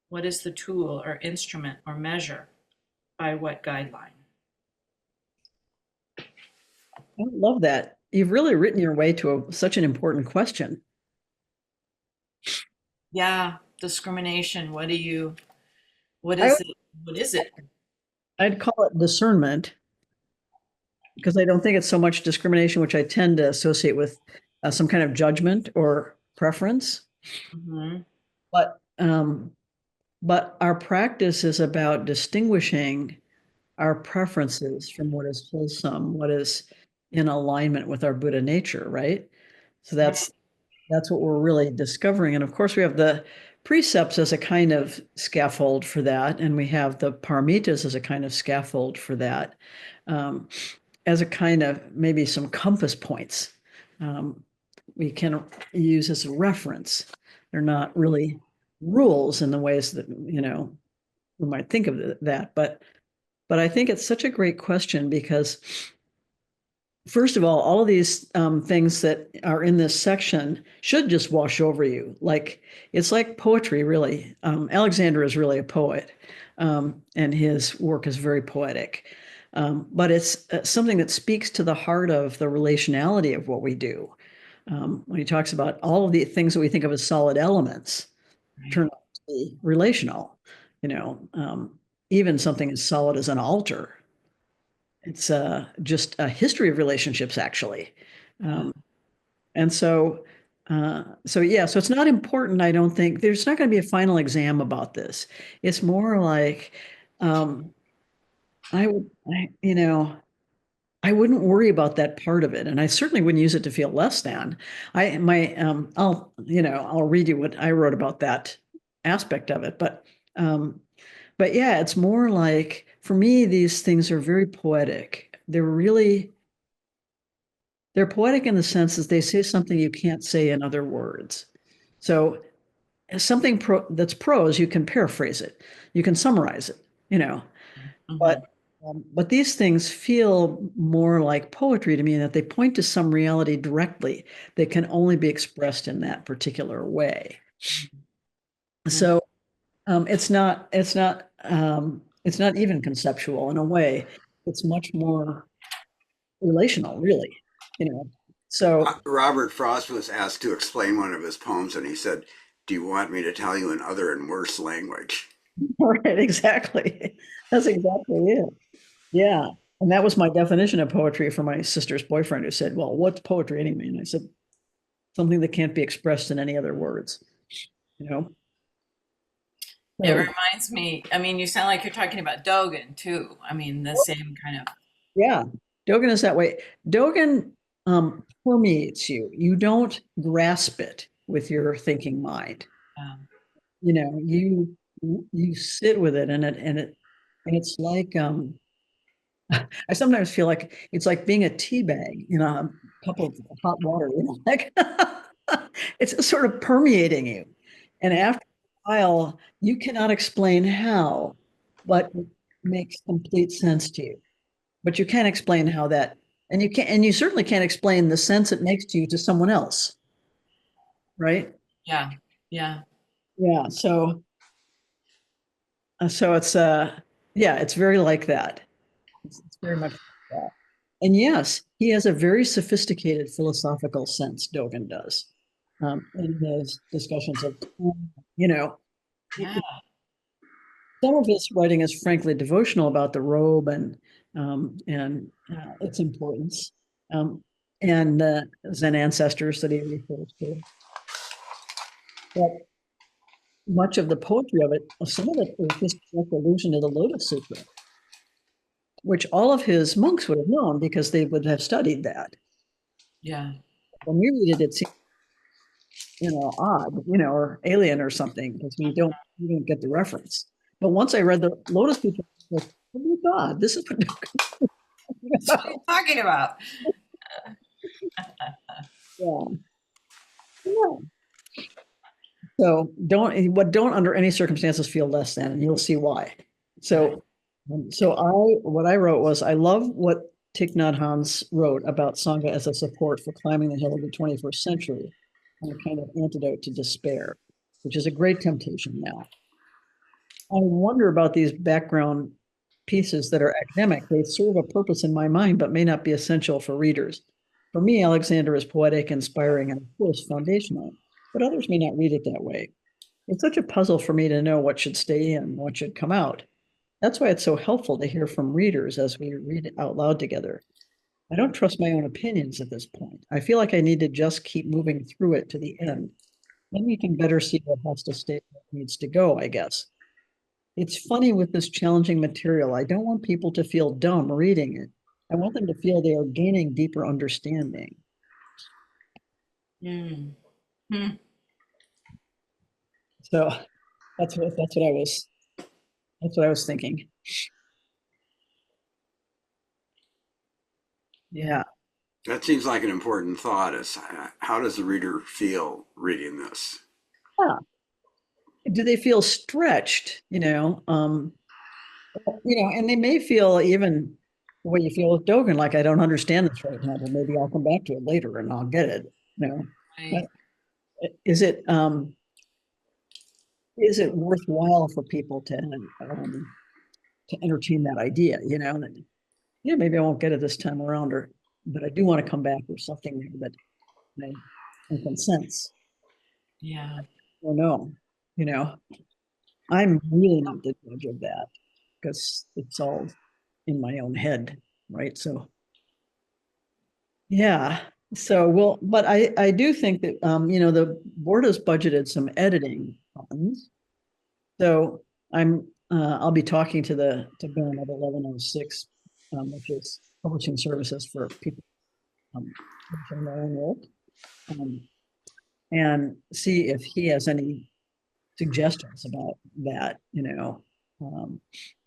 What is the tool or instrument or measure? By what guideline? I love that. You've really written your way to such an important question. Yeah, discrimination. What I, is it? What is it? I'd call it discernment because I don't think it's so much discrimination, which I tend to associate with some kind of judgment or preference. Mm-hmm. But our practice is about distinguishing our preferences from what is wholesome, what is in alignment with our Buddha nature, right? So Right. that's what we're really discovering. And of course, we have the precepts as a kind of scaffold for that, and we have the paramitas as a kind of scaffold for that, um, as a kind of maybe some compass points um, we can use as a reference. They're not really rules in the ways that we might think of that, but I think it's such a great question because first of all of these things that are in this section should just wash over you. Like it's like poetry, really. Alexander is really a poet, and his work is very poetic. But it's something that speaks to the heart of the relationality of what we do. When he talks about all of the things that we think of as solid elements, Right. turn out to be relational. You know, even something as solid as an altar, it's just a history of relationships, actually. Yeah. Um, and so yeah, so it's not important. I don't think there's not going to be a final exam about this. It's more like um, I would, I wouldn't worry about that part of it, and I certainly wouldn't use it to feel less than. I'll read you what I wrote about that aspect of it, um, but yeah, it's more like for me, these things are very poetic. They're poetic in the sense that they say something you can't say in other words. So something that's prose, you can paraphrase it, you can summarize it, Mm-hmm. but but these things feel more like poetry to me in that they point to some reality directly that can only be expressed in that particular way. Mm-hmm. So it's not even conceptual in a way. It's much more relational, really. You know. So Robert Frost was asked to explain one of his poems, and he said, "Do you want me to tell you in other and worse language?" right, exactly. That's exactly it. Yeah. And that was my definition of poetry for my sister's boyfriend, who said, well, what's poetry anyway? And I said, something that can't be expressed in any other words, you know? It So, reminds me, I mean, you sound like you're talking about Dogen too. I mean, the same kind of, yeah, Dogen is that way. Dogen permeates you. You don't grasp it with your thinking mind. um, You know, you sit with it, and it's like I sometimes feel like it's like being a tea bag in a cup of hot water, you know, like it's sort of permeating you. And after a while, you cannot explain how, but it makes complete sense to you. But you can't explain how that, and you certainly can't explain the sense it makes to you to someone else, right? yeah, yeah. Yeah. So yeah, it's very like that. It's very much like that. And yes, he has a very sophisticated philosophical sense, Dogen does, in his discussions of, you know, Yeah. some of his writing is frankly devotional about the robe and its importance, um, and Zen ancestors that he refers to. But much of the poetry of it, some of it is just direct allusion to the Lotus Sutra, which all of his monks would have known because they would have studied that. Yeah. When we read it, it seems, odd, or alien or something, because we don't get the reference. But once I read the Lotus Sutra, I was like, oh my God, this is what they're talking That's what about. I'm talking about. Yeah. Yeah. So don't under any circumstances feel less than, and you'll see why. So, what I wrote was, I love what Thich Nhat Hanh wrote about Sangha as a support for climbing the hill of the 21st century, and a kind of antidote to despair, which is a great temptation now. I wonder about these background pieces that are academic. They serve a purpose in my mind, but may not be essential for readers. For me, Alexander is poetic, inspiring, and of course foundational, but others may not read it that way. It's such a puzzle for me to know what should stay in, what should come out. That's why it's so helpful to hear from readers as we read it out loud together. I don't trust my own opinions at this point. I feel like I need to just keep moving through it to the end. Then we can better see what has to stay, what needs to go, I guess. It's funny with this challenging material. I don't want people to feel dumb reading it. I want them to feel they are gaining deeper understanding. Mm. Hmm. So that's what I was thinking. Yeah. That seems like an important thought. Is how does the reader feel reading this? Yeah. Do they feel stretched? And they may feel even the way you feel with Dogen, like I don't understand this right now, but maybe I'll come back to it later and I'll get it. Right. But is it worthwhile for people to entertain that idea? That, yeah, maybe I won't get it this time around, but I do want to come back with something there that I can sense. Yeah. Or no, you know, I'm really not the judge of that because it's all in my own head, right? So yeah. So, well, but I do think that, the board has budgeted some editing funds. So I'll be talking to Ben at 1106, which is publishing services for people, publishing their own work, um, and see if he has any suggestions about that,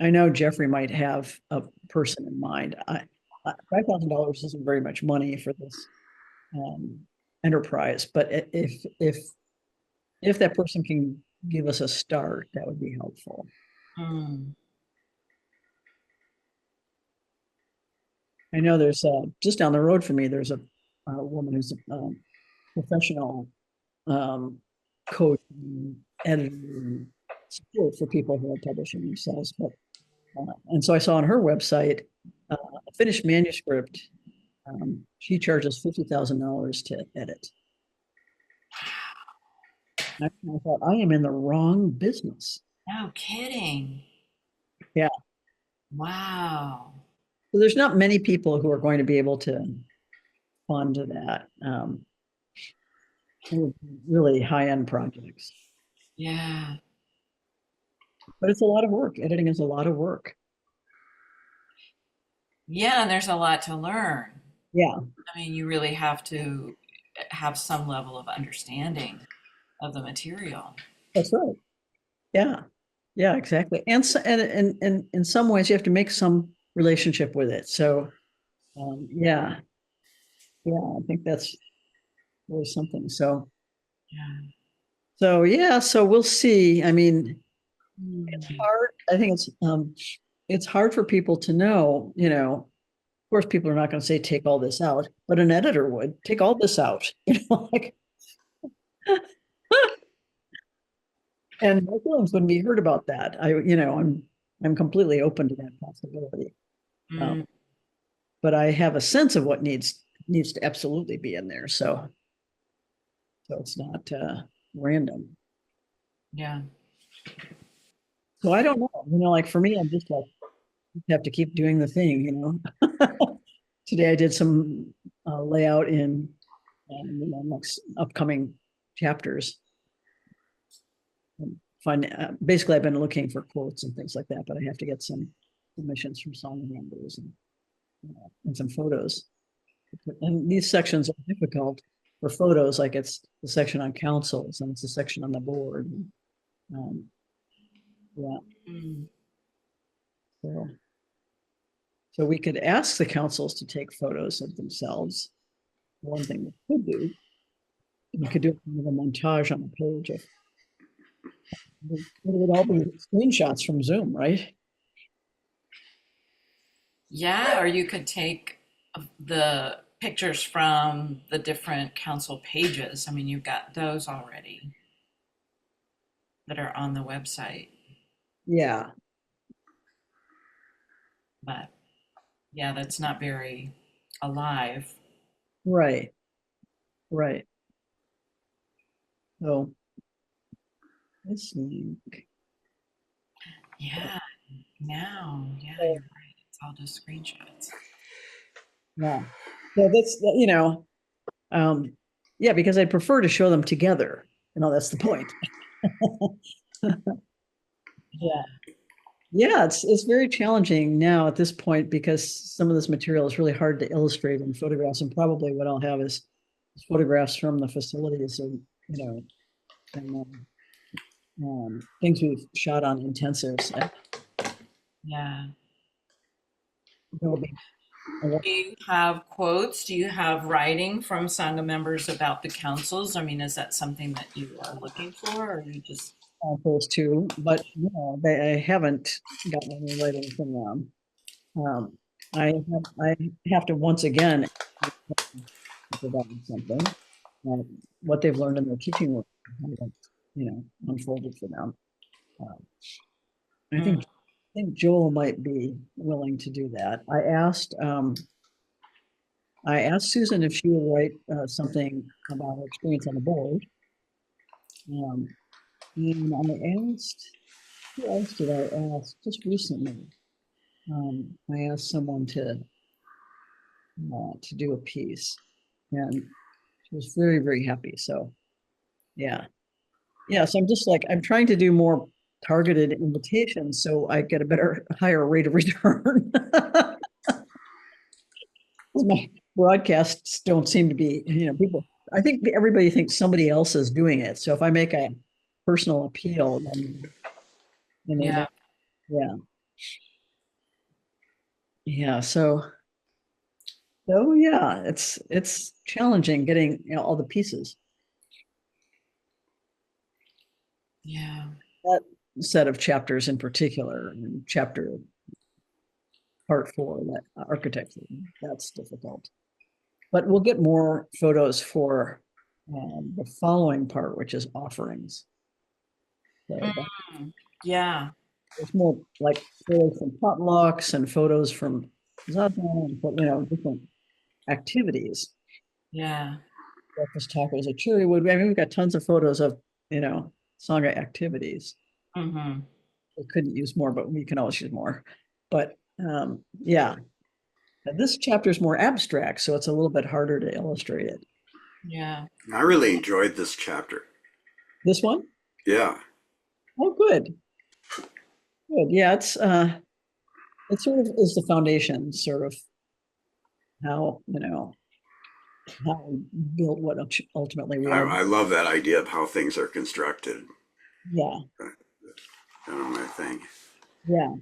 I know Jeffrey might have a person in mind. $5,000 isn't very much money for this um, enterprise. But if that person can give us a start, that would be helpful. Mm. I know there's just down the road from me, there's a woman who's a professional um, coach, and editor, and support for people who are publishing themselves. And so I saw on her website a finished manuscript. She charges $50,000 to edit. I thought, I am in the wrong business. No kidding. Yeah. Wow. So there's not many people who are going to be able to fund that. Really high-end projects. Yeah. But it's a lot of work. Editing is a lot of work. Yeah, and there's a lot to learn. Yeah, I mean, you really have to have some level of understanding of the material. that's right. Yeah, yeah, exactly. And so, and in some ways, you have to make some relationship with it. So, yeah, yeah, I think that's really something. So, Yeah. yeah, so we'll see. I mean, it's Hmm. hard. I think it's hard for people to know, of course, people are not going to say, take all this out, but an editor would take all this out, like, and my feelings wouldn't be heard about that. I'm completely open to that possibility. Mm, Um, but I have a sense of what needs to absolutely be in there. So it's not random. yeah. So I don't know. Like for me, I'm just like have to keep doing the thing. Today I did some layout in next upcoming chapters. Find basically I've been looking for quotes and things like that, but I have to get some submissions from song members and some photos. And these sections are difficult for photos, like it's the section on councils and it's a section on the board. Um, yeah, Mm. so we could ask the councils to take photos of themselves. One thing we could do, you could do it with a montage on the page. It would all be screenshots from Zoom, right? Yeah, or you could take the pictures from the different council pages. I mean, you've got those already that are on the website. Yeah, But yeah, that's not very alive. right, right. So this link. Yeah, yeah, So, you're right. It's all just screenshots. yeah. So um, yeah, because I prefer to show them together. That's the point. Yeah. Yeah, it's very challenging now at this point because some of this material is really hard to illustrate in photographs, and probably what I'll have is photographs from the facilities and and things we've shot on intensives. Yeah. There'll be a lot Do you have quotes? Do you have writing from Sangha members about the councils? I mean, is that something that you are looking for, or you just? of those two, but I haven't gotten any writing from them. Um, I have to once again about something, what they've learned in their teaching work, unfolded for them. Um, I Mm, think Joel might be willing to do that. I asked Susan if she would write something about her experience on the board. Um, and who else did I ask just recently? I asked someone to do a piece, and she was very, very happy. So yeah, yeah. So I'm trying to do more targeted invitations so I get a higher rate of return. My broadcasts don't seem to be, people. I think everybody thinks somebody else is doing it. So if I make a personal appeal, then they yeah, don't. Yeah, yeah. So yeah, it's challenging getting all the pieces. yeah, That set of chapters in particular, and chapter part 4, that architecture, that's difficult. But we'll get more photos for the following part, which is offerings. So mm, yeah, there's more like photos from potlucks and photos from Zazen and different activities. yeah. Breakfast tacos at Cherrywood. I mean, we've got tons of photos of Sangha activities. Hmm. We couldn't use more, but we can always use more. But yeah, This chapter is more abstract, so it's a little bit harder to illustrate it. Yeah. I really enjoyed this chapter. This one? Yeah. Oh, good. Good. Yeah, it sort of is the foundation, sort of how, how we build what ultimately we are. I love that idea of how things are constructed. Yeah. Kind of my thing. Yeah.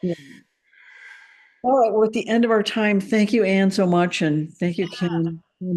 Yeah. All right, we're at the end of our time. Thank you, Anne, so much, and thank you, Kim, so much.